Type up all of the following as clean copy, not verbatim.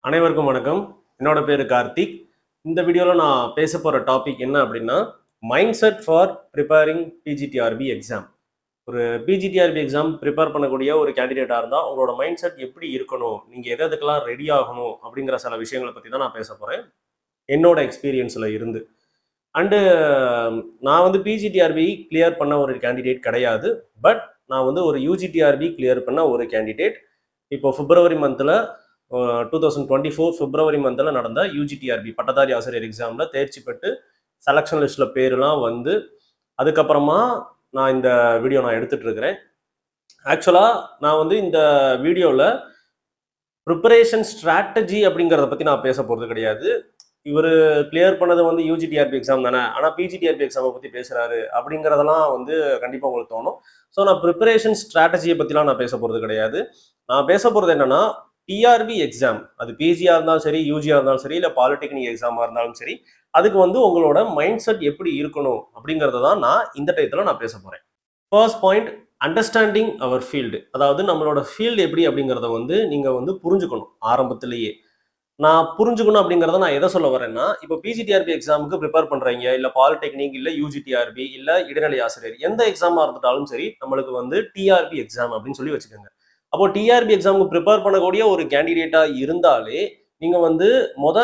அனைவருக்கும் வணக்கம். என்னோட பேரு கார்த்திக். இந்த வீடியோல நான் பேச போற டாபிக் என்ன அப்படின்னா, mind set for preparing PGTRB exam. ஒரு பிஜிடிஆர்பி எக்ஸாம் பிரிப்பேர் பண்ணக்கூடிய ஒரு கேண்டிடேட்டா இருந்தா, உங்களோட மைண்ட் செட் எப்படி இருக்கணும்? நீங்க எதுக்கெல்லாம் ரெடி ஆகணும்? அப்படிங்கிற சில விஷயங்கள பத்தி தான் நான் பேச போறேன். என்னோட எக்ஸ்பீரியன்ஸ்ல இருந்து. அண்டு நான் வந்து பிஜிடிஆர்பி கிளியர் பண்ண ஒரு கேண்டிடேட் கிடையாது. பட் நான் வந்து ஒரு யூஜிடிஆர்பி கிளியர் பண்ண ஒரு கேண்டிடேட். இப்போ பிப்ரவரி மந்த்ல 2024 பிப்ரவரி மந்தில் நடந்த யூஜிடிஆர்பி பட்டதாரி ஆசிரியர் எக்ஸாமில் தேர்ச்சி பெற்று செலெக்ஷன் லிஸ்ட்டில் பேரெலாம் வந்து அதுக்கப்புறமா நான் இந்த வீடியோ நான் எடுத்துகிட்டு இருக்கிறேன். ஆக்சுவலாக நான் வந்து இந்த வீடியோவில் ப்ரிப்பரேஷன் ஸ்ட்ராட்டஜி அப்படிங்கிறத பற்றி நான் பேச போகிறது கிடையாது. இவர் கிளியர் பண்ணது வந்து யூஜிடிஆர்பி எக்ஸாம் தானே, ஆனால் பிஜிடிஆர்பி எக்ஸாமை பற்றி பேசுகிறாரு அப்படிங்கிறதெல்லாம் வந்து கண்டிப்பாக உங்களுக்கு தோணும். ஸோ நான் ப்ரிப்பரேஷன் ஸ்ட்ராட்டஜியை பற்றிலாம் நான் பேச போகிறது கிடையாது. நான் பேச போகிறது என்னென்னா, டிஆர்பி எக்ஸாம், அது பிஜியாக இருந்தாலும் சரி, யூஜியாக இருந்தாலும் சரி, இல்லை பாலிடெக்னிக் எக்ஸாமாக இருந்தாலும் சரி, அதுக்கு வந்து உங்களோட மைண்ட் செட் எப்படி இருக்கணும் அப்படிங்கிறத தான் நான் இந்த டயத்தில் நான் பேச போகிறேன். ஃபர்ஸ்ட் பாயிண்ட், அண்டர்ஸ்டாண்டிங் அவர் ஃபீல்டு. அதாவது நம்மளோட ஃபீல்டு எப்படி அப்படிங்கிறத வந்து நீங்கள் வந்து புரிஞ்சுக்கணும் ஆரம்பத்திலேயே. நான் புரிஞ்சுக்கணும் அப்படிங்கிறத நான் எதை சொல்ல வரேன்னா, இப்போ பிஜிடிஆர்பி எக்ஸாமுக்கு ப்ரிப்பேர் பண்ணுறீங்க, இல்லை பாலிடெக்னிக், இல்லை யூஜிடிஆர்பி, இல்லை இடைநிலை ஆசிரியர், எந்த எக்ஸாமாக இருந்துட்டாலும் சரி, நம்மளுக்கு வந்து டிஆர்பி எக்ஸாம் அப்படின்னு சொல்லி வச்சுக்கோங்க. அப்போ டிஆர்பி எக்ஸாமுக்கு ப்ரிப்பேர் பண்ணக்கூடிய ஒரு கேண்டிடேட்டா இருந்தாலே நீங்க வந்து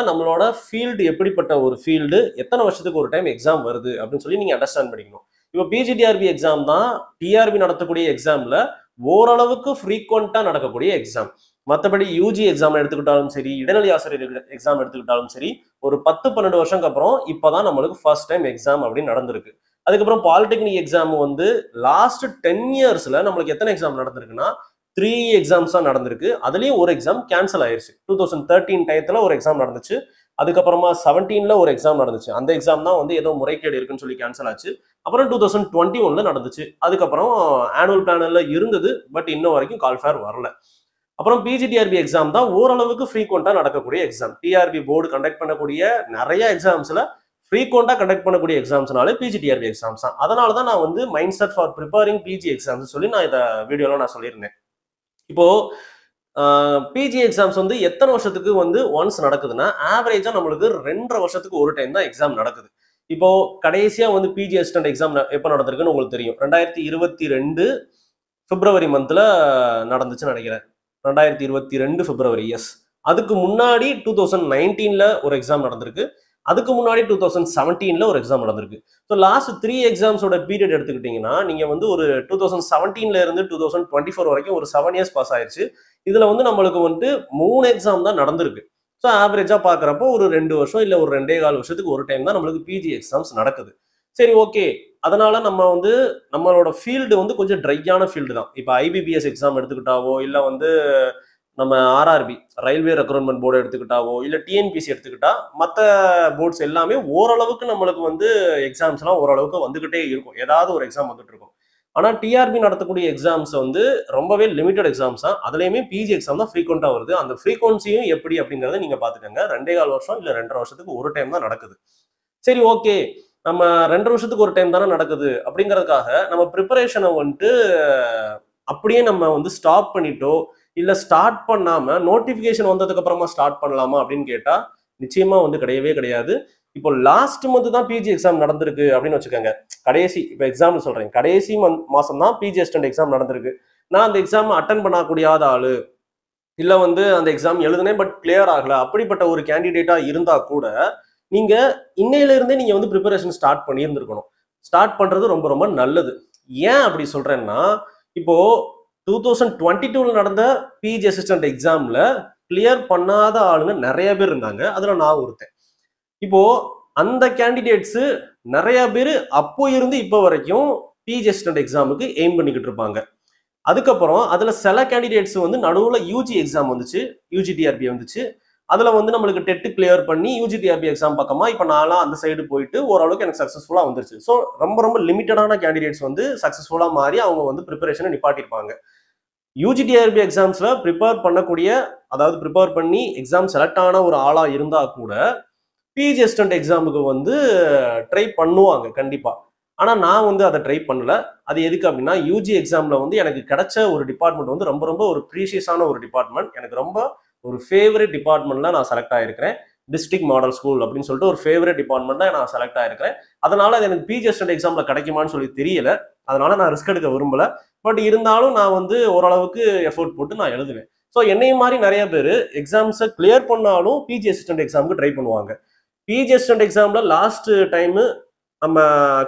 நம்மளோட ஃபீல்டு எப்படிப்பட்ட ஒரு ஃபீல்டு, எத்தனை வருஷத்துக்கு ஒரு டைம் எக்ஸாம் வருது அப்படின்னு சொல்லி நீங்க அண்டர்ஸ்டாண்ட் பண்ணிக்கணும். இப்போ பிஜிடிஆர்பி எக்ஸாம் தான் டிஆர்பி நடத்தக்கூடிய எக்ஸாம்ல ஓரளவுக்கு ஃப்ரீக்வெண்டா நடக்கக்கூடிய எக்ஸாம். மற்றபடி யூஜி எக்ஸாம் எடுத்துக்கிட்டாலும் சரி, இடைநிலை ஆசிரியர் எக்ஸாம் எடுத்துக்கிட்டாலும் சரி, ஒரு 10-12 வருஷத்துக்கு அப்புறம் இப்பதான் நம்மளுக்கு ஃபர்ஸ்ட் டைம் எக்ஸாம் அப்படின்னு நடந்திருக்கு. அதுக்கப்புறம் பாலிடெக்னிக் எக்ஸாம் வந்து லாஸ்ட் 10 இயர்ஸ்ல நம்மளுக்கு எத்தனை எக்ஸாம் நடந்திருக்குன்னா 3 எக்ஸாம்ஸ் தான் நடந்திருக்கு. அதுலயும் ஒரு எக்ஸாம் கேன்சல் ஆயிருச்சு. 2013 டயத்துல ஒரு எக்ஸாம் நடந்துச்சு. அதுக்கப்புறமா 17ல ஒரு எக்ஸாம் நடந்துச்சு. அந்த எக்ஸாம் தான் வந்து ஏதோ முறைகேடு இருக்குன்னு சொல்லி கேன்சல் ஆச்சு. அப்புறம் 2021ல நடந்துச்சு. அதுக்கப்புறம் ஆனுவல் பிளான்ல இருந்தது, பட் இன்னும் வரைக்கும் கால் ஃபேர் வரல. அப்புறம் பிஜிடிஆர்பி எக்ஸாம் தான் ஓரளவுக்கு ஃப்ரீக்வெண்டா நடக்கக்கூடிய எக்ஸாம். டிஆர்பி போர்டு கண்டக்ட் பண்ணக்கூடிய நிறைய எக்ஸாம்ஸ்ல ஃப்ரீக்வெண்டா கண்டக்ட் பண்ணக்கூடிய எக்ஸாம்ஸ்னாலே பிஜிடிஆர்பி எக்ஸாம்ஸ் தான். அதனால தான் நான் வந்து mind set for preparing PG exams சொல்லி நான் இந்த வீடியோல நான் சொல்லியிருந்தேன். இப்போ பிஜி எக்ஸாம்ஸ் வந்து எத்தனை வருஷத்துக்கு வந்து ஒன்ஸ் நடக்குதுன்னா, ஆவரேஜா நம்மளுக்கு 2.5 வருஷத்துக்கு ஒரு டைம் தான் எக்ஸாம் நடக்குது. இப்போ கடைசியா வந்து பிஜி அசிஸ்டன்ட் எக்ஸாம் எப்ப நடந்திருக்குன்னு உங்களுக்கு தெரியும். 2022 பிப்ரவரி மந்த்ல நடந்துச்சுன்னு நினைக்கிறேன். 2022 பிப்ரவரி, எஸ். அதுக்கு முன்னாடி 2019ல ஒரு எக்ஸாம் நடந்திருக்கு. அதுக்கு முன்னாடி 2017ல ஒரு எக்ஸாம் நடந்திருக்கு. ஸோ லாஸ்ட் 3 எக்ஸாம்ஸோட பீரியட் எடுத்துக்கிட்டீங்கன்னா, நீங்க வந்து ஒரு 2017ல இருந்து 2024 வரைக்கும் ஒரு 7 இயர்ஸ் பாஸ் ஆயிருச்சு. இதுல வந்து நம்மளுக்கு வந்து 3 எக்ஸாம் தான் நடந்திருக்கு. ஸோ ஆவரேஜா பாக்குறப்போ ஒரு 2 வருஷம் இல்ல ஒரு 2.25 வருஷத்துக்கு ஒரு டைம் தான் நம்மளுக்கு பிஜி எக்ஸாம்ஸ் நடக்குது. சரி, ஓகே. அதனால நம்ம வந்து நம்மளோட ஃபீல்டு வந்து கொஞ்சம் ட்ரையான ஃபீல்டு தான். இப்போ ஐபிபிஎஸ் எக்ஸாம் எடுத்துக்கிட்டாவோ, இல்ல வந்து நம்ம ஆர்ஆர்பி ரயில்வே ரெக்ரூட்மெண்ட் போர்டு எடுத்துக்கிட்டாவோ, இல்ல டிஎன்பிசி எடுத்துக்கிட்டா, மற்ற போர்ட்ஸ் எல்லாமே ஓரளவுக்கு நம்மளுக்கு வந்து எக்ஸாம்ஸ்லாம் ஓரளவுக்கு வந்துகிட்டே இருக்கும். ஏதாவது ஒரு எக்ஸாம் வந்துட்டு இருக்கும். ஆனா டிஆர்பி நடத்தக்கூடிய எக்ஸாம்ஸ் வந்து ரொம்பவே லிமிட்டட் எக்ஸாம்ஸ் தான். அதுலயுமே பிஜி எக்ஸாம் தான் ஃப்ரீக்வெண்டா வருது. அந்த ஃப்ரீக்வன்சியும் எப்படி அப்படிங்கறத நீங்க பாத்துக்கோங்க. 2.25 வருஷம் இல்ல 2.5 வருஷத்துக்கு ஒரு டைம் தான் நடக்குது. சரி, ஓகே. நம்ம 2 வருஷத்துக்கு ஒரு டைம் தானே நடக்குது அப்படிங்கறதுக்காக நம்ம ப்ரிப்பரேஷனை வந்துட்டு அப்படியே நம்ம வந்து ஸ்டாப் பண்ணிட்டோ, இல்ல ஸ்டார்ட் பண்ணாம நோட்டிபிகேஷன் வந்ததுக்கு அப்புறமா ஸ்டார்ட் பண்ணலாமா அப்படின்னு கேட்டா நிச்சயமா வந்து கிடையவே கிடையாது. இப்போ லாஸ்ட் மந்த் தான் பிஜி எக்ஸாம் நடந்திருக்கு அப்படின்னு வச்சுக்கோங்க. கடைசி இப்போ எக்ஸாம்பிள் சொல்றேன், கடைசி மாசம் தான் பிஜி அசிஸ்டன்ட் எக்ஸாம் நடந்திருக்கு. நான் அந்த எக்ஸாம் அட்டன் பண்ணக்கூடியாத ஆளு, இல்ல வந்து அந்த எக்ஸாம் எழுதுனேன் பட் கிளியர் ஆகல, அப்படிப்பட்ட ஒரு கேண்டிடேட்டா இருந்தா கூட நீங்க இன்னையில இருந்தே நீங்க வந்து ப்ரிப்பரேஷன் ஸ்டார்ட் பண்ணியிருந்திருக்கணும். ஸ்டார்ட் பண்றது ரொம்ப ரொம்ப நல்லது. ஏன் அப்படி சொல்றேன்னா, இப்போ 2022ல நடந்த பிஜி அசிஸ்டன்ட் எக்ஸாம்ல கிளியர் பண்ணாத ஆளுங்க நிறைய பேர் இருந்தாங்க. அதுல நான் ஒருத்தன். இப்போ அந்த கேண்டிடேட்ஸ் நிறைய பேர் அப்போ இருந்து இப்போ வரைக்கும் பிஜி அசிஸ்டன்ட் எக்ஸாமுக்கு எய்ம் பண்ணிக்கிட்டு இருப்பாங்க. அதுக்கப்புறம் அதுல சில கேண்டிடேட்ஸ் வந்து நடுவுல யூஜி எக்ஸாம் வந்துச்சு, யூஜிடிஆர்பி வந்துச்சு. அதுல வந்து நம்மளுக்கு டெட் கிளியர் பண்ணி யூஜிடிஆர்பி எக்ஸாம் பக்கமா இப்போ நான்லாம் அந்த சைடு போயிட்டு ஓரளவுக்கு எனக்கு சக்சஸ்ஃபுல்லா வந்துருச்சு. ஸோ ரொம்ப ரொம்ப லிமிட்டடான கேண்டிடேட்ஸ் வந்து சக்சஸ்ஃபுல்லா மாறி அவங்க வந்து ப்ரிப்பரேஷனை நிப்பாட்டிருப்பாங்க. யூஜிடிஆர்பி எக்ஸாம்ஸ்ல ப்ரிப்பேர் பண்ணக்கூடிய, அதாவது ப்ரிப்பேர் பண்ணி எக்ஸாம் செலக்ட் ஆன ஒரு ஆளா இருந்தா கூட பிஜி அசிஸ்டன்ட் எக்ஸாமுக்கு வந்து ட்ரை பண்ணுவாங்க கண்டிப்பா. ஆனா நான் வந்து அதை ட்ரை பண்ணல. அது எதுக்கு அப்படின்னா, யூஜி எக்ஸாம்ல வந்து எனக்கு கிடைச்ச ஒரு டிபார்ட்மெண்ட் வந்து ரொம்ப ரொம்ப ஒரு ப்ரீஷியஸான ஒரு டிபார்ட்மெண்ட். எனக்கு ரொம்ப ஒரு ஃபேவரட் டிபார்ட்மெண்ட்ல நான் செலக்ட் ஆயிருக்கிறேன். டிஸ்ட்ரிக்ட் மாடல் ஸ்கூல் அப்படின்னு சொல்லிட்டு ஒரு ஃபேவரட் டிபார்ட்மெண்ட்ல நான் செலக்ட் ஆயிருக்கிறேன். அதனால அது எனக்கு பிஜி அசிஸ்டன்ட் எக்ஸாம்ல கிடைக்குமான்னு சொல்லி தெரியல. அதனால நான் ரிஸ்க் எடுக்க விரும்பல. பட் இருந்தாலும் நான் வந்து ஓரளவுக்கு எஃபோர்ட் போட்டு நான் எழுதுவேன். ஸோ என்னையும் மாதிரி நிறைய பேர் எக்ஸாம்ஸை கிளியர் பண்ணாலும் பிஜி அசிஸ்டன்ட் எக்ஸாமுக்கு ட்ரை பண்ணுவாங்க. பிஜி அசிஸ்டன்ட் எக்ஸாம்ல லாஸ்ட் டைம் நம்ம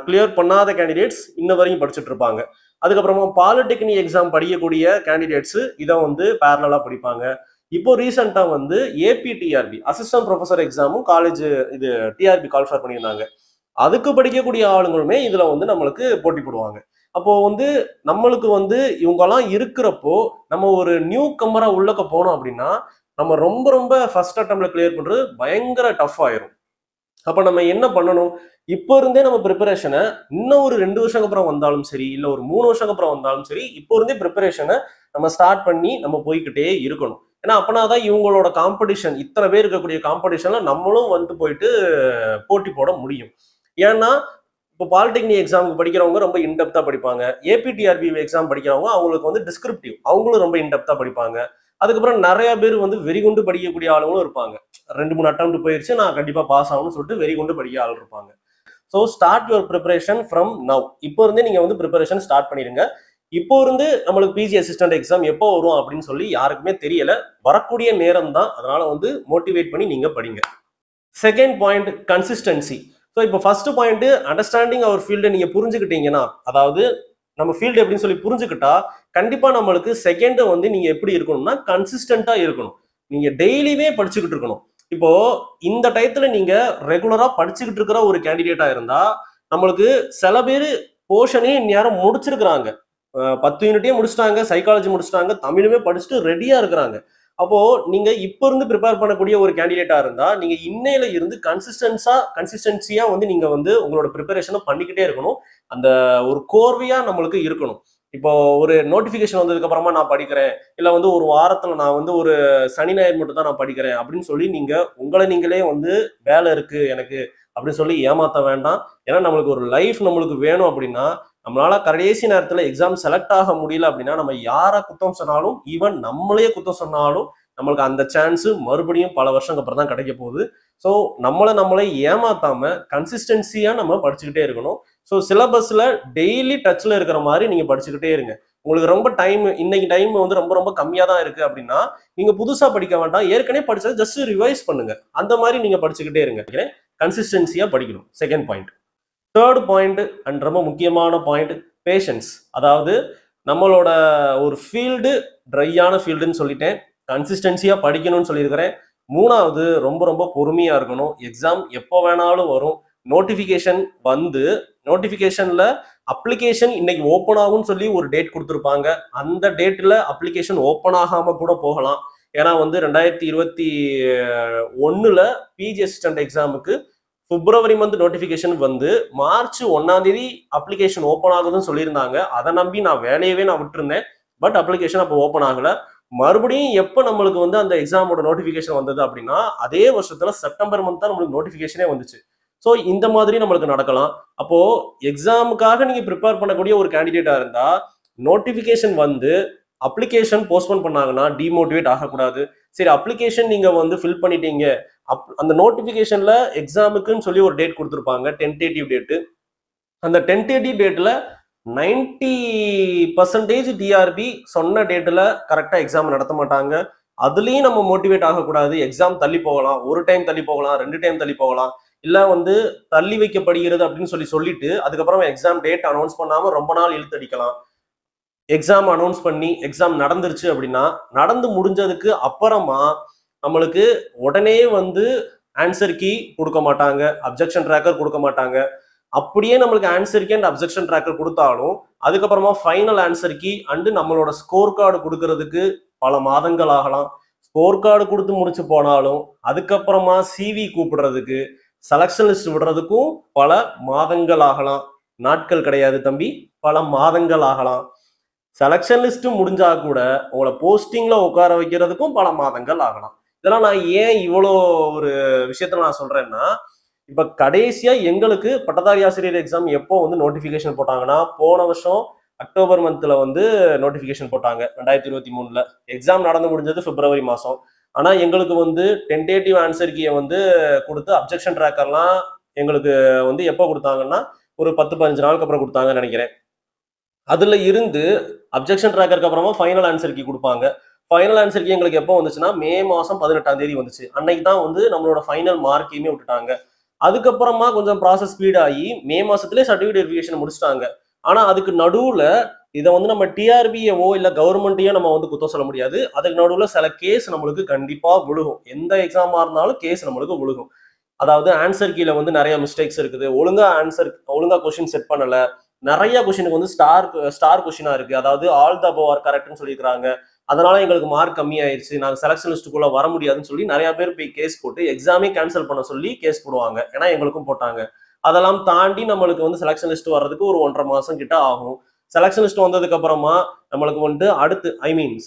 கிளியர் பண்ணாத கேண்டிடேட்ஸ் இன்ன வரையும் படிச்சுட்டு இருப்பாங்க. அதுக்கப்புறமா பாலிடெக்னிக் எக்ஸாம் படிக்கக்கூடிய கேண்டிடேட்ஸ் இதை வந்து பேரலா படிப்பாங்க. இப்போ ரீசெண்டா வந்து ஏபிடிஆர்பி அசிஸ்டன்ட் ப்ரொஃபசர் எக்ஸாமும் காலேஜ் இது டிஆர்பி கால்ஃபர் பண்ணியிருந்தாங்க. அதுக்கு படிக்கக்கூடிய ஆளுங்களுமே இதுல வந்து நம்மளுக்கு போட்டி போடுவாங்க. அப்போ வந்து நம்மளுக்கு வந்து இவங்கெல்லாம் இருக்கிறப்போ நம்ம ஒரு நியூ கம்மரா உள்ளக்க போனோம் அப்படின்னா நம்ம ரொம்ப ரொம்ப ஃபர்ஸ்ட் அட்டம்ப்ட்ல கிளியர் பண்றது பயங்கர டஃப் ஆயிரும். அப்ப நம்ம என்ன பண்ணணும்? இப்போ இருந்தே நம்ம ப்ரிப்பரேஷனை இன்னும் ஒரு 2 வருஷம் அப்புறம் வந்தாலும் சரி, இல்ல ஒரு 3 வருஷம் அப்புறம் வந்தாலும் சரி, இப்போ இருந்தே ப்ரிப்பரேஷனை நம்ம ஸ்டார்ட் பண்ணி நம்ம போய்கிட்டே இருக்கணும். ஏன்னா அப்பனாதான் இவங்களோட காம்படிஷன், இத்தனை பேர் இருக்கக்கூடிய காம்படிஷன்ல நம்மளும் வந்து போயிட்டு போட்டி போட முடியும். ஏன்னா இப்போ பாலிடெக்னிக் எக்ஸாமுக்கு படிக்கிறவங்க ரொம்ப இன்டெப்தா படிப்பாங்க. ஏபிடிஆர்பி எக்ஸாம் படிக்கிறவங்க அவங்களுக்கு வந்து டிஸ்கிரிப்டிவ், அவங்களும் ரொம்ப இன்டெப்தா படிப்பாங்க. அதுக்கப்புறம் நிறைய பேர் வந்து வெறிகுண்டு படிக்கக்கூடிய ஆளுங்களும் இருப்பாங்க. 2-3 அட்டம்ப்ட் போயிருச்சு, நான் கண்டிப்பா பாஸ் ஆகணும்னு சொல்லிட்டு வெறிகுண்டு படிக்க ஆள் இருப்பாங்க. So start your preparation from now. இப்போ இருந்தே நீங்க வந்து ப்ரிப்பரேஷன் ஸ்டார்ட் பண்ணிடுங்க. இப்போ இருந்து நம்மளுக்கு பிஜி அசிஸ்டன்ட் எக்ஸாம் எப்போ வரும் அப்படின்னு சொல்லி யாருக்குமே தெரியல. வரக்கூடிய நேரம் தான். அதனால வந்து மோட்டிவேட் பண்ணி நீங்க படிங்க. Second point, consistency. ஸோ இப்போ ஃபர்ஸ்ட் பாயிண்ட், அண்டர்ஸ்டாண்டிங் அவர் ஃபீல்டை நீங்க புரிஞ்சுக்கிட்டீங்கன்னா, அதாவது நம்ம ஃபீல்டு எப்படின்னு சொல்லி புரிஞ்சுக்கிட்டா கண்டிப்பா நம்மளுக்கு செகண்ட் வந்து நீங்க எப்படி இருக்கணும்னா கன்சிஸ்டன்டா இருக்கணும். நீங்க டெய்லியுமே படிச்சுக்கிட்டு இருக்கணும். இப்போ இந்த டயத்துல நீங்க ரெகுலரா படிச்சுக்கிட்டு இருக்கிற ஒரு கேண்டிடேட்டா இருந்தா நம்மளுக்கு சில பேர் போர்ஷனே நேரம் முடிச்சிருக்கிறாங்க. 10 யூனிட்டே முடிச்சிட்டாங்க, சைக்காலஜி முடிச்சிட்டாங்க, தமிழுமே படிச்சுட்டு ரெடியா இருக்கிறாங்க. அப்போ நீங்க இப்ப இருந்து ப்ரிப்பேர் பண்ணக்கூடிய ஒரு கேண்டிடேட்டா இருந்தா நீங்க இன்னையில இருந்து கன்சிஸ்டன்சியா வந்து நீங்க வந்து உங்களோட ப்ரிப்பரேஷனை பண்ணிக்கிட்டே இருக்கணும். அந்த ஒரு கோர்வையா நம்மளுக்கு இருக்கணும். இப்போ ஒரு நோட்டிபிகேஷன் வந்ததுக்கு அப்புறமா நான் படிக்கிறேன், இல்ல வந்து ஒரு வாரத்துல நான் வந்து ஒரு சனி ஞாயிறு மட்டும் தான் நான் படிக்கிறேன் அப்படின்னு சொல்லி நீங்க உங்களை நீங்களே வந்து வேலை இருக்கு எனக்கு அப்படின்னு சொல்லி ஏமாத்த வேண்டாம். ஏன்னா நம்மளுக்கு ஒரு லைஃப் நம்மளுக்கு வேணும் அப்படின்னா நம்மளால கடைசி நேரத்துல எக்ஸாம் செலக்ட் ஆக முடியல அப்படின்னா நம்ம யாரை குத்தம் சொன்னாலும், ஈவன் நம்மளே குத்தம் சொன்னாலும் நம்மளுக்கு அந்த சான்ஸ் மறுபடியும் பல வருஷத்துக்கு அப்புறம் தான் கிடைக்க போகுது. ஸோ நம்மளை ஏமாத்தாம கன்சிஸ்டன்சியா நம்ம படிச்சுக்கிட்டே இருக்கணும். ஸோ சிலபஸ்ல டெய்லி டச்ல இருக்கிற மாதிரி நீங்க படிச்சுக்கிட்டே இருங்க. உங்களுக்கு ரொம்ப இன்னைக்கு டைம் வந்து ரொம்ப ரொம்ப கம்மியா தான் இருக்கு அப்படின்னா நீங்க புதுசா படிக்க வேண்டாம், ஏற்கனவே படிச்சதை ஜஸ்ட் ரிவைஸ் பண்ணுங்க. அந்த மாதிரி நீங்க படிச்சுக்கிட்டே இருங்க. கன்சிஸ்டன்சியா படிக்கணும். Second point. Third point and ரொம்ப முக்கியமான பாயிண்ட், பேஷன்ஸ். அதாவது நம்மளோட ஒரு ஃபீல்டு ட்ரையான ஃபீல்டுன்னு சொல்லிட்டேன், கன்சிஸ்டன்சியா படிக்கணும்னு சொல்லியிருக்கிறேன். மூணாவது ரொம்ப ரொம்ப பொறுமையா இருக்கணும். எக்ஸாம் எப்போ வேணாலும் வரும். நோட்டிபிகேஷன் வந்து நோட்டிபிகேஷன்ல அப்ளிகேஷன் இன்னைக்கு ஓப்பன் ஆகும்னு சொல்லி ஒரு டேட் கொடுத்துருப்பாங்க. அந்த டேட்ல அப்ளிகேஷன் ஓப்பன் ஆகாம கூட போகலாம். ஏன்னா வந்து 2021 பிஜி அசிஸ்டன்ட் எக்ஸாமுக்கு பிப்ரவரி மந்த் நோட்டிபிகேஷன் வந்து மார்ச் 1ஆம் தேதி அப்ளிகேஷன் ஓப்பன் ஆகுதுன்னு சொல்லியிருந்தாங்க. அதை நம்பி நான் வேலையவே விட்டுருந்தேன். பட் அப்ளிகேஷன் அப்போ ஓப்பன் ஆகல. மறுபடியும் எப்போ நம்மளுக்கு வந்து அந்த எக்ஸாமோட நோட்டிபிகேஷன் வந்தது அப்படின்னா அதே வருஷத்துல செப்டம்பர் மந்த் தான் நம்மளுக்கு நோட்டிபிகேஷனே வந்துச்சு. ஸோ இந்த மாதிரி நம்மளுக்கு நடக்கலாம். அப்போ எக்ஸாமுக்காக நீங்க ப்ரிப்பேர் பண்ணக்கூடிய ஒரு கேண்டிடேட்டா இருந்தா நோட்டிபிகேஷன் வந்து அப்ளிகேஷன் போஸ்ட்போன் பண்ணாங்கன்னா டிமோட்டிவேட் ஆகக்கூடாது. சரி, அப்ளிகேஷன் நீங்க வந்து ஃபில் பண்ணிட்டீங்க, அந்த நோட்டிபிகேஷன்ல எக்ஸாமுக்குன்னு சொல்லி ஒரு டேட் கொடுத்துருப்பாங்க, டென்டேட்டிவ் டேட்டு. அந்த டென்டேட்டிவ் டேட்ல 90% டிஆர்பி சொன்ன டேட்ல கரெக்டா எக்ஸாம் நடத்த மாட்டாங்க. அதுலயும் நம்ம மோட்டிவேட் ஆகக்கூடாது. எக்ஸாம் தள்ளி போகலாம், ஒரு டைம் தள்ளி போகலாம், 2 டைம் தள்ளி போகலாம், இல்ல வந்து தள்ளி வைக்கப்படுகிறது அப்படின்னு சொல்லிட்டு அதுக்கப்புறம் எக்ஸாம் டேட் அனௌன்ஸ் பண்ணாம ரொம்ப நாள் இழுத்தடிக்கலாம். எக்ஸாம் அனௌன்ஸ் பண்ணி எக்ஸாம் நடந்துருச்சு அப்படின்னா நடந்து முடிஞ்சதுக்கு அப்புறமா நம்மளுக்கு உடனே வந்து ஆன்சர் கீ கொடுக்க மாட்டாங்க, அப்ஜெக்ஷன் ட்ராக்கர் கொடுக்க மாட்டாங்க. அப்படியே நம்மளுக்கு answer key and objection tracker கொடுத்தாலும் அதுக்கப்புறமா ஃபைனல் ஆன்சர் கீ அண்டு நம்மளோட ஸ்கோர் கார்டு கொடுக்கறதுக்கு பல மாதங்கள் ஆகலாம். ஸ்கோர் கார்டு கொடுத்து முடிச்சு போனாலும் அதுக்கப்புறமா சிவி கூப்பிடுறதுக்கு, செலக்ஷன் லிஸ்ட் விடுறதுக்கும் பல மாதங்கள் ஆகலாம். நாட்கள் கிடையாது தம்பி, பல மாதங்கள் ஆகலாம். செலக்ஷன் லிஸ்ட் முடிஞ்சா கூட உங்களை போஸ்டிங்ல உட்கார வைக்கிறதுக்கும் பல மாதங்கள் ஆகலாம். இதெல்லாம் நான் ஏன் இவ்வளோ ஒரு விஷயத்துல நான் சொல்றேன்னா, இப்ப கடைசியா எங்களுக்கு பட்டதாரி ஆசிரியர் எக்ஸாம் எப்போ வந்து நோட்டிபிகேஷன் போட்டாங்கன்னா போன வருஷம் அக்டோபர் மந்த்ல வந்து நோட்டிபிகேஷன் போட்டாங்க 2023. எக்ஸாம் நடந்து முடிஞ்சது பிப்ரவரி மாசம். ஆனால் எங்களுக்கு வந்து டென்டேட்டிவ் ஆன்சர் கீயை வந்து கொடுத்து அப்ஜெக்ஷன் ட்ராக்கர்லாம் எங்களுக்கு வந்து எப்போ கொடுத்தாங்கன்னா ஒரு 10-15 நாளுக்கு அப்புறம் கொடுத்தாங்கன்னு நினைக்கிறேன். அதுல இருந்து அப்ஜெக்ஷன் ட்ராக்கருக்கு அப்புறமா ஃபைனல் ஆன்சர் கீ கொடுப்பாங்க. ஃபைனல் ஆன்சர் கீ எங்களுக்கு எப்போ வந்துச்சுன்னா மே மாதம் 18ஆம் தேதி வந்துச்சு. அன்னைக்கு தான் வந்து நம்மளோட ஃபைனல் மார்க்கையுமே விட்டுட்டாங்க. அதுக்கப்புறமா கொஞ்சம் ப்ராசஸ் ஸ்பீட் ஆகி மே மாசத்துலேயே சர்டிஃபிகேட் வெரிஃபிகேஷன் முடிச்சிட்டாங்க. ஆனால் அதுக்கு நடுவில் இதை வந்து நம்ம டிஆர்பியவோ இல்லை கவர்மெண்ட்டையோ நம்ம வந்து குத்தம் சொல்ல முடியாது. அதுக்கு நடுவில் சில கேஸ் நம்மளுக்கு கண்டிப்பாக விழுகும். எந்த எக்ஸாமாக இருந்தாலும் கேஸ் நம்மளுக்கு விழுகும். அதாவது ஆன்சர் கீழே வந்து நிறைய மிஸ்டேக்ஸ் இருக்குது, ஒழுங்கா கொஸ்டின் செட் பண்ணல, நிறைய கொஸ்டினுக்கு வந்து ஸ்டார் கொஸ்டினா இருக்கு, அதாவது ஆல் த அபவ் ஆர் கரெக்ட்னு சொல்லியிருக்காங்க, அதனால எங்களுக்கு மார்க் கம்மி ஆயிடுச்சு, நாங்கள் செலக்ஷன் லிஸ்ட்டுக்குள்ள வர முடியாதுன்னு சொல்லி நிறைய பேர் போய் கேஸ் போட்டு எக்ஸாமே கேன்சல் பண்ண சொல்லி கேஸ் போடுவாங்க. ஏன்னா எங்களுக்கும் போட்டாங்க. அதெல்லாம் தாண்டி நம்மளுக்கு வந்து செலக்ஷன் லிஸ்ட் வர்றதுக்கு ஒரு 1.5 மாசம் கிட்ட ஆகும். செலக்ஷன் லிஸ்ட் வந்ததுக்கு அப்புறமா நம்மளுக்கு வந்து அடுத்து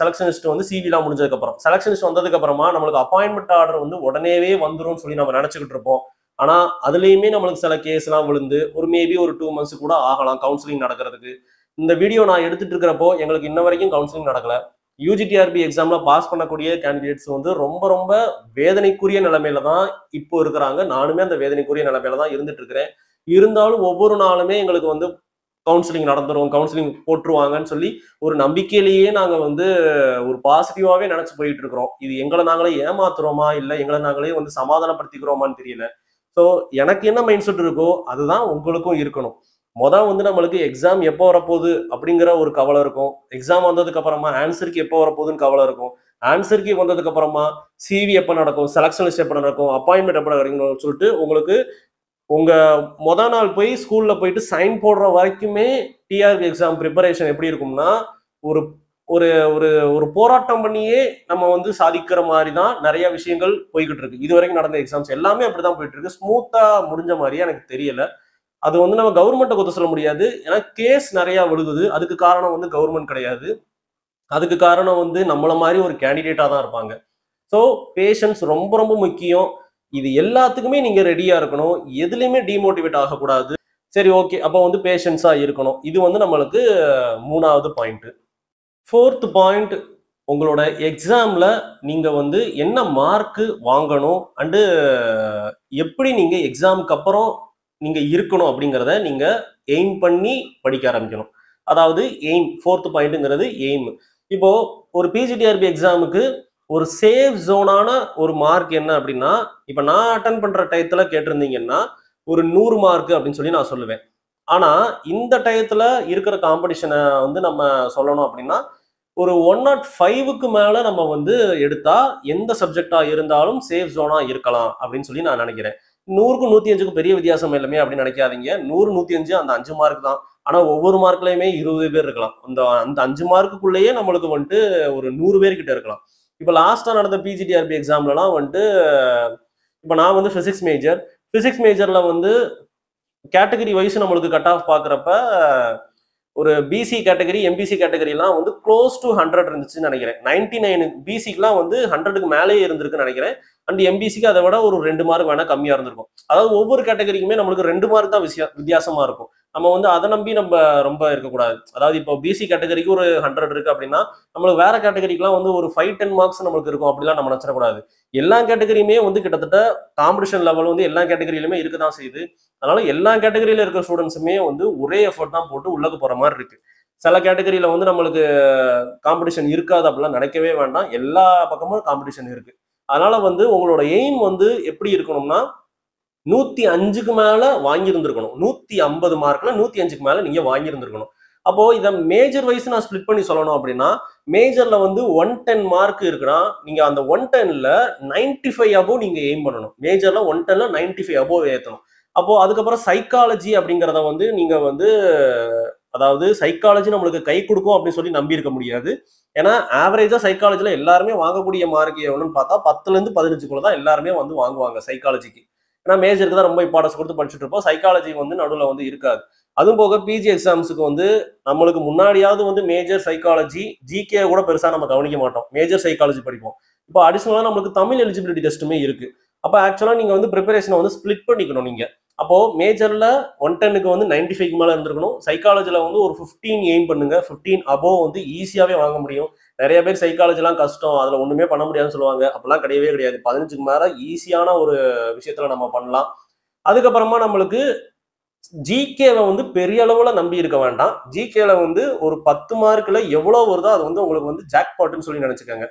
செலக்ஷன் லிஸ்ட் வந்து சிவிலாம் முடிஞ்சதுக்கு அப்புறம் செலக்ஷன் லிஸ்ட் வந்ததுக்கு அப்புறமா நம்மளுக்கு அப்பாயின்மெண்ட் ஆர்டர் வந்து உடனேவே வந்துடும் சொல்லி நம்ம நினைச்சுக்கிட்டு இருப்போம். ஆனா அதுலயுமே நம்மளுக்கு சில கேஸ் எல்லாம் விழுந்து ஒரு மேபி ஒரு 2 months கூட ஆகலாம் கவுன்சிலிங் நடக்கிறதுக்கு. இந்த வீடியோ நான் எடுத்துட்டு இருக்கிறப்போ எங்களுக்கு இன்ன வரைக்கும் கவுன்சிலிங் நடக்கல. யூஜிடிஆர்பி எக்ஸாம்ல பாஸ் பண்ணக்கூடிய கேண்டிடேட்ஸ் வந்து ரொம்ப ரொம்ப வேதனைக்குரிய நிலைமையில தான் இப்போ இருக்கிறாங்க. நானுமே அந்த வேதனைக்குரிய நிலைமையில தான் இருந்துட்டு இருக்கிறேன். இருந்தாலும் ஒவ்வொரு நாளுமே எங்களுக்கு வந்து கவுன்சிலிங் நடந்துரும், கவுன்சிலிங் போட்டுருவாங்கன்னு சொல்லி ஒரு நம்பிக்கையிலேயே நாங்க வந்து ஒரு பாசிட்டிவாவே நினைச்சு போயிட்டு இருக்கிறோம். இது எங்களை நாங்களே ஏமாத்துறோமா இல்ல எங்களை நாங்களே வந்து சமாதானப்படுத்திக்கிறோமான்னு தெரியல. ஸோ எனக்கு என்ன மைண்ட் செட் இருக்கோ அதுதான் உங்களுக்கும் இருக்கணும். வந்து நம்மளுக்கு எக்ஸாம் எப்போ வரப்போகுது அப்படிங்கிற ஒரு கவலை இருக்கும். எக்ஸாம் வந்ததுக்கு அப்புறமா ஆன்சருக்கு எப்போ வரப்போகுதுன்னு கவலை இருக்கும். ஆன்சருக்கு வந்ததுக்கு அப்புறமா சிவி எப்போ நடக்கும், செலக்ஷன் லிஸ்ட் எப்போ நடக்கும், அப்பாயின்மெண்ட் எப்போ நடக்கும்னு சொல்லிட்டு உங்களுக்கு உங்க நாள் போய் ஸ்கூல்ல போயிட்டு சைன் போடுற வரைக்குமே டிஆர்பி எக்ஸாம் ப்ரிப்பரேஷன் எப்படி இருக்கும்னா ஒரு ஒரு ஒரு ஒரு போராட்டம் பண்ணியே நம்ம வந்து சாதிக்கிற மாதிரி தான் நிறைய விஷயங்கள் போய்கிட்டு இருக்கு. இது வரைக்கும் நடந்த எக்ஸாம்ஸ் எல்லாமே அப்படிதான் போயிட்டு இருக்கு. ஸ்மூத்தா முடிஞ்ச மாதிரியே எனக்கு தெரியல. அது வந்து நம்ம கவர்மெண்ட்டை குத்த சொல்ல முடியாது. ஏன்னா கேஸ் நிறைய விழுகுது. அதுக்கு காரணம் வந்து கவர்மெண்ட் கிடையாது. அதுக்கு காரணம் வந்து நம்மள மாதிரி ஒரு கேண்டிடேட்டா தான் இருப்பாங்க. ஸோ பேஷன்ஸ் ரொம்ப ரொம்ப முக்கியம். இது எல்லாத்துக்குமே நீங்க ரெடியா இருக்கணும். எதுலையுமே டிமோட்டிவேட் ஆகக்கூடாது. சரி, ஓகே, அப்போ வந்து பேஷன்ஸா இருக்கணும். இது வந்து நம்மளுக்கு 3வது பாயிண்ட். 4th பாயிண்ட், உங்களோட எக்ஸாம்ல நீங்க வந்து என்ன மார்க் வாங்கணும் அண்டு எப்படி நீங்க எக்ஸாமுக்கு அப்புறம் நீங்க இருக்கணும் அப்படிங்கிறத நீங்க எய்ம் பண்ணி படிக்க ஆரம்பிக்கணும். அதாவது எய்ம் 4th பாயிண்ட்ங்கிறது எய்ம். இப்போ ஒரு பிஜிடிஆர்பி எக்ஸாமுக்கு ஒரு சேஃப் ஜோனான ஒரு மார்க் என்ன அப்படின்னா, இப்ப நான் அட்டன் பண்ற டயத்துல கேட்டிருந்தீங்கன்னா ஒரு 100 மார்க் அப்படின்னு சொல்லி நான் சொல்லுவேன். ஆனா இந்த டயத்துல இருக்கிற காம்படிஷனை வந்து நம்ம சொல்லணும் அப்படின்னா ஒரு 105க்கு மேல நம்ம வந்து எடுத்தா எந்த சப்ஜெக்டா இருந்தாலும் சேஃப் ஜோனா இருக்கலாம் அப்படின்னு சொல்லி நான் நினைக்கிறேன். 100க்கும் 105க்கும் பெரிய வித்தியாசம் இல்லைமே அப்படின்னு நினைக்காதீங்க. 100, 105 அந்த 5 மார்க் தான். ஆனா ஒவ்வொரு மார்க்லயுமே 20 பேர் இருக்கலாம். அந்த அந்த 5 மார்க்குள்ளேயே நம்மளுக்கு வந்துட்டு ஒரு 100 பேர் கிட்ட இருக்கலாம். இப்ப லாஸ்டா நடந்த பிஜிடிஆர்பி எக்ஸாம்லாம் வந்துட்டு இப்ப நான் வந்து பிசிக்ஸ் மேஜர்ல வந்து கேட்டகரி வைஸ் நம்மளுக்கு கட் ஆஃப் பாக்குறப்ப ஒரு பிசி கேட்டகரி எம்பிசி கேட்டகரிலாம் வந்து க்ளோஸ் டு 100 இருந்துச்சுன்னு நினைக்கிறேன். 99 பிசிக்குலாம் வந்து 100க்கு மேலேயே இருந்திருக்குன்னு நினைக்கிறேன். அண்ட் எம்பிசிக்கு அதை விட ஒரு 2 மார்க் வேணா கம்மியா இருந்திருக்கும். அதாவது ஒவ்வொரு கேட்டகரிக்குமே நம்மளுக்கு 2 மார்க் தான் வித்தியாசமா இருக்கும். நம்ம வந்து அதை நம்பி நம்ம ரொம்ப இருக்கக்கூடாது. அதாவது இப்போ பிசி கேட்டகரிக்கு ஒரு 100 இருக்கு அப்படின்னா நம்மளுக்கு வேற கேட்டகரிக்குலாம் வந்து ஒரு 5-10 மார்க்ஸ் நம்மளுக்கு இருக்கும் அப்படிலாம் நம்ம நினைச்சிடக்கூடாது. எல்லா கேட்டகரியுமே வந்து கிட்டத்தட்ட காம்படிஷன் லெவல் வந்து எல்லா கேட்டகரியிலுமே இருக்குதான் செய்யுது. அதனால எல்லா கேட்டகரியில இருக்கிற ஸ்டூடெண்ட்ஸுமே வந்து ஒரே எஃபர்ட் தான் போட்டு உள்ளக்கு போற மாதிரி இருக்கு. சில கேட்டகரியில வந்து நம்மளுக்கு காம்படிஷன் இருக்காது அப்படிலாம் நினைக்கவே வேண்டாம். எல்லா பக்கமும் காம்படிஷன் இருக்கு. அதனால வந்து உங்களோட எய்ம் வந்து எப்படி இருக்கணும்னா 105க்கு மேல வாங்கியிருந்திருக்கணும். 150 மார்க்ல 105க்கு மேல நீங்க வாங்கியிருந்திருக்கணும். அப்போ இதை மேஜர் வைஸ் நான் ஸ்பிளிட் பண்ணி சொல்லணும் அப்படின்னா மேஜர்ல வந்து 110 மார்க் இருக்குன்னா நீங்க அந்த 110ல 95 அபோவ் நீங்க எய்ம் பண்ணணும். மேஜர்ல 110ல 95 அபோவ் ஏற்றணும். அப்போ அதுக்கப்புறம் சைக்காலஜி அப்படிங்கிறத வந்து நீங்க வந்து அதாவது சைக்காலஜி நம்மளுக்கு கை கொடுக்கும் அப்படின்னு சொல்லி நம்பி இருக்க முடியாது. ஏன்னா ஆவரேஜா சைக்காலஜில எல்லாருமே வாங்கக்கூடிய மார்க் எவ்வளோன்னு பார்த்தா 10ல இருந்து 15க்குள்ள தான் எல்லாருமே வந்து வாங்குவாங்க சைக்காலஜிக்கு. ஏன்னா மேஜருக்கு தான் ரொம்ப இம்பார்ட்டன்ஸ் கொடுத்து படிச்சுட்டு இருப்போம். சைக்காலஜி வந்து நடுவில் வந்து இருக்காது. அதுவும் போக பிஜி எக்ஸாம்ஸுக்கு வந்து நம்மளுக்கு முன்னாடியாவது வந்து மேஜர் சைக்காலஜி ஜிகே கூட பெருசா நம்ம கவனிக்க மாட்டோம். மேஜர் சைக்காலஜி படிப்போம். இப்போ அடிஷனலா நம்மளுக்கு தமிழ் எலிஜிபிலிட்டி டெஸ்ட்டுமே இருக்கு. அப்போ ஆக்சுவலா நீங்க வந்து ப்ரிப்பரேஷனை வந்து ஸ்பிளிட் பண்ணிக்கணும். நீங்க அப்போ மேஜர்ல 110க்கு வந்து 95க்கு மேல இருந்திருக்கணும். சைக்காலஜில வந்து ஒரு 15 எய்ம் பண்ணுங்க. 15 அபோவ் வந்து ஈஸியாவே வாங்க முடியும். நிறைய பேர் சைக்காலஜிலாம் கஷ்டம், அதுல ஒண்ணுமே பண்ண முடியாதுன்னு சொல்லுவாங்க. அப்பெல்லாம் கிடையவே கிடையாது. 15க்கு மேல ஈஸியான ஒரு விஷயத்துல நம்ம பண்ணலாம். அதுக்கப்புறமா நம்மளுக்கு ஜிகேவை வந்து பெரிய அளவுல நம்பி இருக்க வேண்டாம். ஜிகேல வந்து ஒரு 10 மார்க்ல எவ்வளவு வருதோ அது வந்து உங்களுக்கு வந்து ஜாக்பாட்னு சொல்லி நினைச்சுக்கோங்க.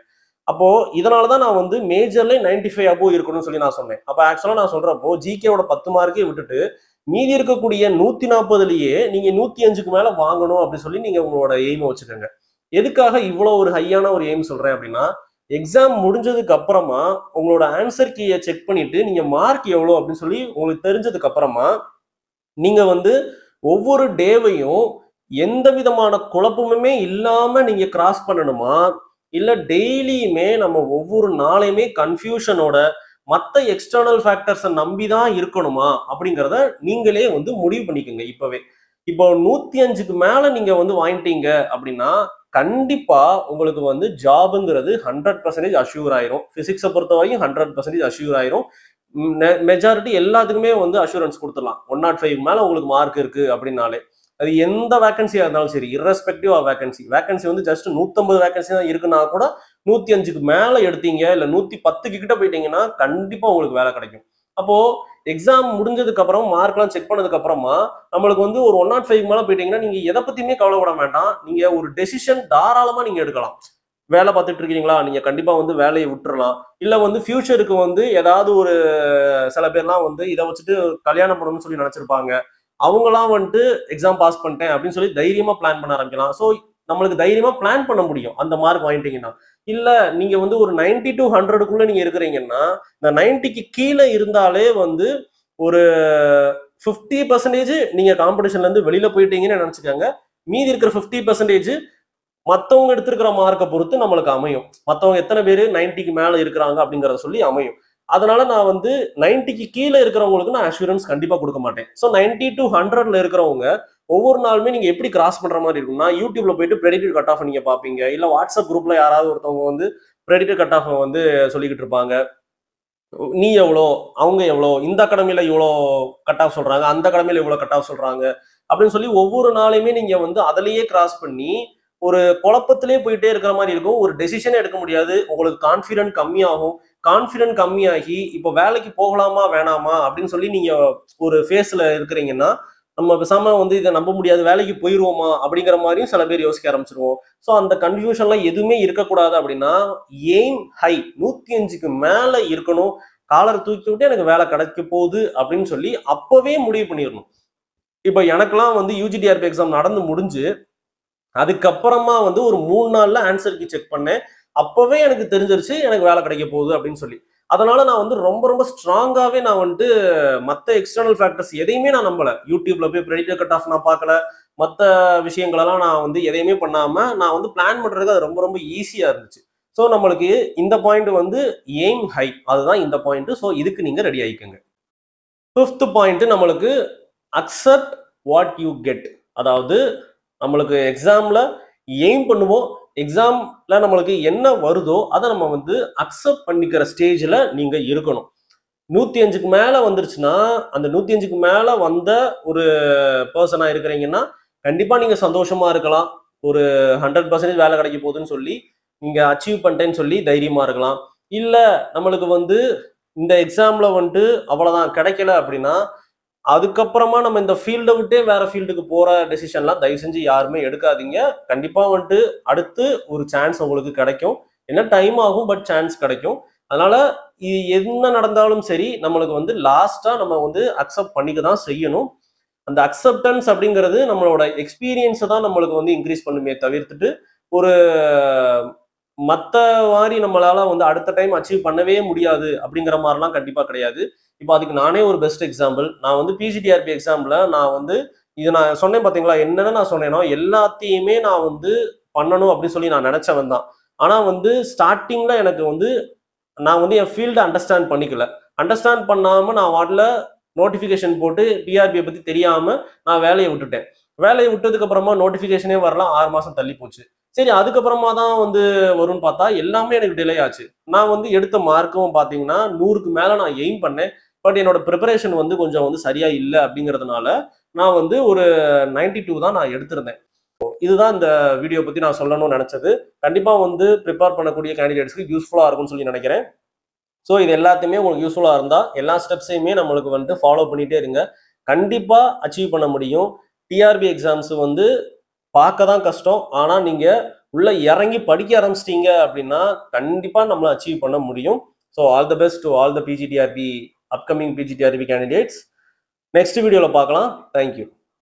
அப்போ இதனாலதான் நான் வந்து மேஜர்ல 95 அபோவ் இருக்கணும்னு சொல்லி நான் சொன்னேன். அப்ப ஆக்சுவலா நான் சொல்றப்போ ஜிகேவோட 10 மார்க்கே விட்டுட்டு மீதி இருக்கக்கூடிய 140லயே நீங்க 105க்கு மேல வாங்கணும் அப்படின்னு சொல்லி நீங்க உங்களோட எய்மை வச்சுக்கோங்க. எதுக்காக இவ்வளவு ஒரு ஹையான ஒரு எய்ம் சொல்றேன் அப்படின்னா, எக்ஸாம் முடிஞ்சதுக்கு அப்புறமா உங்களோட ஆன்சர் கீயை செக் பண்ணிட்டு நீங்க மார்க் எவ்வளவு அப்படின்னு சொல்லி உங்களுக்கு தெரிஞ்சதுக்கு அப்புறமா நீங்க வந்து ஒவ்வொரு டேவையும் எந்த விதமான குழப்பமுமே இல்லாம நீங்க கிராஸ் பண்ணணுமா, இல்ல டெய்லியுமே நம்ம ஒவ்வொரு நாளையுமே கன்ஃபியூஷனோட மத்த எக்ஸ்டர்னல் ஃபேக்டர்ஸை நம்பி தான் இருக்கணுமா அப்படிங்கிறத நீங்களே வந்து முடிவு பண்ணிக்கோங்க இப்பவே. இப்போ 105க்கு மேல நீங்க வந்து வாங்கிட்டீங்க அப்படின்னா கண்டிப்பா உங்களுக்கு வந்து ஜாப்ங்கிறது 100% அஷ்யூர் ஆயிரும். பிசிக்ஸை பொறுத்த வரைக்கும் 100% அஷ்யூர் ஆயிரும். மெஜாரிட்டி எல்லாத்துக்குமே வந்து அஷூரன்ஸ் கொடுத்துடலாம். 105 மேல உங்களுக்கு மார்க் இருக்கு அப்படின்னாலே அது எந்த வேகன்சியா இருந்தாலும் சரி, இரஸ்பெக்டிவ் ஆஃப் வேகன்சி வந்து ஜஸ்ட் 150 வேகன்சி தான் இருக்குன்னா கூட 105க்கு மேல எடுத்தீங்க இல்ல 110க்கு கிட்ட போயிட்டீங்கன்னா கண்டிப்பா உங்களுக்கு வேலை கிடைக்கும். அப்போ எக்ஸாம் முடிஞ்சதுக்கு அப்புறம் மார்க்லாம் செக் பண்ணதுக்கு அப்புறமா நம்மளுக்கு வந்து ஒரு 105 மேல போயிட்டீங்கன்னா நீங்க எதை பத்தியுமே கவலைப்பட வேண்டாம். நீங்க ஒரு டெசிஷன் தாராளமா நீங்க எடுக்கலாம். வேலை பார்த்துட்டு இருக்கீங்களா, நீங்க கண்டிப்பா வந்து வேலையை விட்டுறலாம். இல்ல வந்து ஃபியூச்சருக்கு வந்து ஏதாவது ஒரு சில பேர்லாம் வந்து இதை வச்சுட்டு கல்யாணம் பண்ணணும்னு சொல்லி நினைச்சிருப்பாங்க. அவங்களாம் வந்துட்டு எக்ஸாம் பாஸ் பண்ணிட்டேன் அப்படின்னு சொல்லி தைரியமா பிளான் பண்ண ஆரம்பிக்கலாம். ஸோ நம்மளுக்கு தைரியமா பிளான் பண்ண முடியும் அந்த மார்க் வாங்கிட்டீங்கன்னா. இல்ல நீங்க வந்து ஒரு 90 to 100க்குள்ள நீங்க இருக்கிறீங்கன்னா இந்த 90க்கு கீழே இருந்தாலே வந்து ஒரு 50% நீங்க காம்படிஷன்ல இருந்து வெளியில போயிட்டீங்கன்னு நினைச்சுக்கோங்க. மீதி இருக்கிற 50% மத்தவங்க எடுத்திருக்கிற மார்க்கை பொறுத்து நம்மளுக்கு அமையும். மத்தவங்க எத்தனை பேர் 90க்கு மேல இருக்கிறாங்க அப்படிங்கறத சொல்லி அமையும். அதனால நான் வந்து 90க்கு கீழே இருக்கிறவங்களுக்கு நான் அஷூரன்ஸ் கண்டிப்பா கொடுக்க மாட்டேன். ஸோ 90 to 100ல இருக்கிறவங்க ஒவ்வொரு நாளுமே நீங்க எப்படி கிராஸ் பண்ற மாதிரி இருக்கும்னா, யூடியூப்ல போயிட்டு ப்ரெடிக்டட் கட் ஆஃப் நீங்க பாப்பீங்க. இல்ல வாட்ஸ்அப் குரூப்ல யாராவது ஒருத்தவங்க வந்து ப்ரெடிக்டட் கட் ஆஃப் வந்து சொல்லிக்கிட்டு இருப்பாங்க. நீ எவ்வளோ, அவங்க எவ்வளோ, இந்த அகாடமில இவ்வளோ கட் ஆஃப் சொல்றாங்க, அந்த அகாடமில இவ்வளோ கட் ஆஃப் சொல்றாங்க அப்படின்னு சொல்லி ஒவ்வொரு நாளையுமே நீங்க வந்து அதிலேயே கிராஸ் பண்ணி ஒரு குழப்பத்திலே போயிட்டே இருக்கிற மாதிரி இருக்கும். ஒரு டெசிஷனே எடுக்க முடியாது. உங்களுக்கு கான்ஃபிடென்ட் கம்மியாகும். கான்ஃபிடென்ட் கம்மியாகி இப்போ வேலைக்கு போகலாமா வேணாமா அப்படின்னு சொல்லி நீங்க ஒரு ஃபேஸ்ல இருக்கிறீங்கன்னா நம்ம பேசாம வந்து இதை நம்ப முடியாது, வேலைக்கு போயிருவோமா அப்படிங்கிற மாதிரியும் சில பேர் யோசிக்க ஆரம்பிச்சிருவோம். ஸோ அந்த கன்ஃபியூஷன்லாம் எதுவுமே இருக்கக்கூடாது அப்படின்னா எய்ம் ஹை, 105க்கு மேல இருக்கணும். காலரை தூக்கி விட்டு எனக்கு வேலை கிடைக்க போகுது அப்படின்னு சொல்லி அப்பவே முடிவு பண்ணிடணும். இப்போ எனக்கெல்லாம் வந்து யூஜிடிஆர்பி எக்ஸாம் நடந்து முடிஞ்சு அதுக்கப்புறமா வந்து ஒரு 3 நாள்ல ஆன்சர் கீ செக் பண்ணேன். அப்பவே எனக்கு தெரிஞ்சிருச்சு எனக்கு வேலை கிடைக்க போகுது அப்படின்னு சொல்லி. அதனால நான் வந்து ரொம்ப ரொம்ப ஸ்ட்ராங்காவே நான் வந்துட்டு மத்த எக்ஸ்டர்னல் ஃபேக்டர்ஸ் எதையுமே நான் நம்பல. யூடியூப்ல போய் ப்ரெடிக்டட் கட் ஆஃப் நான் பார்க்கல. மத்த விஷயங்களெல்லாம் நான் வந்து எதையுமே பண்ணாம நான் வந்து பிளான் பண்றதுக்கு அது ரொம்ப ரொம்ப ஈஸியா இருந்துச்சு. ஸோ நம்மளுக்கு இந்த பாயிண்ட் வந்து எய்ம் ஹை, அதுதான் இந்த பாயிண்ட். ஸோ இதுக்கு நீங்க ரெடி ஆயிக்கோங்க. 5th பாயிண்ட் நம்மளுக்கு அக்செப்ட் வாட் யூ கெட். அதாவது நம்மளுக்கு எக்ஸாம்ல எய்ம் பண்ணுவோம், எக்ஸாம்ல நம்மளுக்கு என்ன வருதோ அதை நம்ம வந்து அக்செப்ட் பண்ணிக்கிற ஸ்டேஜ்ல நீங்க இருக்கணும். 105க்கு மேல வந்துருச்சுன்னா அந்த 105க்கு மேல வந்த ஒரு பர்சனா இருக்கிறீங்கன்னா கண்டிப்பா நீங்க சந்தோஷமா இருக்கலாம். ஒரு 100% வேலை கிடைக்க போகுதுன்னு சொல்லி நீங்க அச்சீவ் பண்ணிட்டேன்னு சொல்லி தைரியமா இருக்கலாம். இல்ல நம்மளுக்கு வந்து இந்த எக்ஸாம்ல வந்துட்டு அவ்வளவுதான் கிடைக்கல அப்படின்னா அதுக்கப்புறமா நம்ம இந்த ஃபீல்டை விட்டே வேற ஃபீல்டுக்கு போற டெசிஷன்லாம் தயவு செஞ்சு யாருமே எடுக்காதீங்க. கண்டிப்பா வந்துட்டு அடுத்து ஒரு சான்ஸ் உங்களுக்கு கிடைக்கும். என்ன டைம் ஆகும், பட் சான்ஸ் கிடைக்கும். அதனால இது என்ன நடந்தாலும் சரி நம்மளுக்கு வந்து லாஸ்டா நம்ம வந்து அக்செப்ட் பண்ணிக்க தான் செய்யணும். அந்த அக்செப்டன்ஸ் அப்படிங்கிறது நம்மளோட எக்ஸ்பீரியன்ஸை தான் நம்மளுக்கு வந்து இன்க்ரீஸ் பண்ணுமே தவிர்த்துட்டு ஒரு மற்ற மாதிரி நம்மளால வந்து அடுத்த டைம் அச்சீவ் பண்ணவே முடியாது அப்படிங்கிற மாதிரிலாம் கண்டிப்பா கிடையாது. இப்போ அதுக்கு நானே ஒரு பெஸ்ட் எக்ஸாம்பிள். நான் வந்து பிஜிடிஆர்பி எக்ஸாம்ல நான் வந்து இது நான் சொன்னேன் பாத்தீங்களா, என்னென்ன நான் சொன்னேனோ எல்லாத்தையுமே நான் வந்து பண்ணணும் அப்படின்னு சொல்லி நான் நினைச்சவன் தான். ஆனா வந்து ஸ்டார்டிங்ல எனக்கு வந்து நான் வந்து என் ஃபீல்டை அண்டர்ஸ்டாண்ட் பண்ணிக்கல. அண்டர்ஸ்டாண்ட் பண்ணாம நான் வாட்ல நோட்டிஃபிகேஷன் போட்டு டிஆர்பியை பத்தி தெரியாம நான் வேலையை விட்டுட்டேன். வேலையை விட்டதுக்கு அப்புறமா நோட்டிஃபிகேஷனே வரலாம், 6 மாசம் தள்ளி போச்சு. சரி, அதுக்கப்புறமா தான் வந்து வரும்னு பார்த்தா எல்லாமே எனக்கு டிலே ஆச்சு. நான் வந்து எடுத்த மார்க்கும் பாத்தீங்கன்னா 100க்கு மேல நான் எய்ம் பண்ணேன். பட் என்னோட ப்ரிப்பரேஷன் வந்து கொஞ்சம் வந்து சரியா இல்லை அப்படிங்கிறதுனால நான் வந்து ஒரு 92 தான் நான் எடுத்திருந்தேன். இதுதான் இந்த வீடியோ பற்றி நான் சொல்லணும்னு நினச்சது. கண்டிப்பாக வந்து ப்ரிப்பேர் பண்ணக்கூடிய கேண்டிடேட்ஸ்க்கு யூஸ்ஃபுல்லாக இருக்கும்னு சொல்லி நினைக்கிறேன். ஸோ இது எல்லாத்தையுமே உங்களுக்கு யூஸ்ஃபுல்லாக இருந்தால் எல்லா ஸ்டெப்ஸையுமே நம்மளுக்கு வந்துட்டு ஃபாலோ பண்ணிகிட்டே இருங்க. கண்டிப்பாக அச்சீவ் பண்ண முடியும். டிஆர்பி எக்ஸாம்ஸ் வந்து பார்க்க தான் கஷ்டம். ஆனால் நீங்கள் உள்ள இறங்கி படிக்க ஆரம்பிச்சிட்டீங்க அப்படின்னா கண்டிப்பாக நம்மளை அச்சீவ் பண்ண முடியும். So all the best to all the PGTRB upcoming PGTRB candidates. Next வீடியோவில் பார்க்கலாம். தேங்க்யூ.